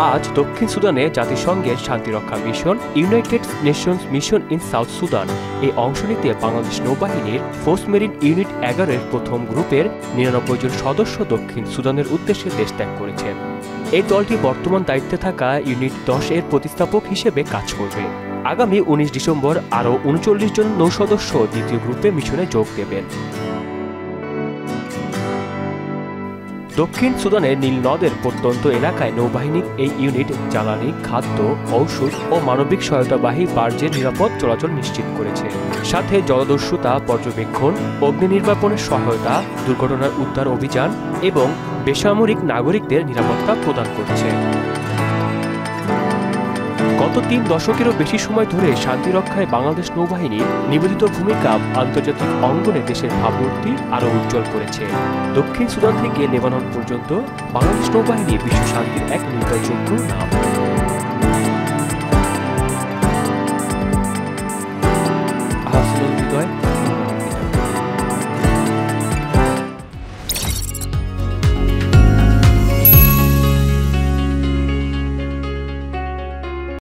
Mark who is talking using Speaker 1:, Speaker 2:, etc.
Speaker 1: আজ দক্ষিণ সুদানে জাতিসংঘের শান্তিরক্ষা mission United Nations mission in South Sudan এই অংশ নিতে বাংলাদেশ নৌবাহিনীর ফোর্স মেরিন ইউনিট 11-এর প্রথম গ্রুপের 99 জন সদস্য দক্ষিণ সুদানের উদ্দেশ্যে দেশ ত্যাগ করেছেন। এই দলটি বর্তমান দায়িত্বে থাকা ইউনিট 10-এর প্রতিস্থাপক হিসেবে কাজ করবে। আগামী 19 ডিসেম্বর আরও 39 জন নৌসদস্য দ্বিতীয় গ্রুপে মিশনে যোগ দেবেন। দক্ষিণ সুদানের নীল নদের প্রত্যন্ত এলাকায় নৌবাহিনীর এই ইউনিট জ্বালানি, খাদ্য, ঔষধ ও মানবিক সহায়তাবাহী বার্জের নিরাপদ চলাচল নিশ্চিত করেছে। সাথে জলদস্যুতা পর্যবেক্ষণ, অগ্নি নির্বাপনের সহায়তা, দুর্ঘটনার উদ্ধার অভিযান এবং বেসামরিক নাগরিকদের নিরাপত্তা প্রদান করছে। গত 3 দশকেরও বেশি সময় ধরে শান্তি রক্ষায় বাংলাদেশ নৌবাহিনীর নিবেদিত ভূমিকা আন্তর্জাতিক অঙ্গনে দেশের ভাবমূর্তি আরও উজ্জ্বল করেছে। দক্ষিণ সুদান থেকে লেবানন পর্যন্ত বাংলাদেশ নৌবাহিনী বিশ্ব শান্তির এক নির্ভরযোগ্য নাম।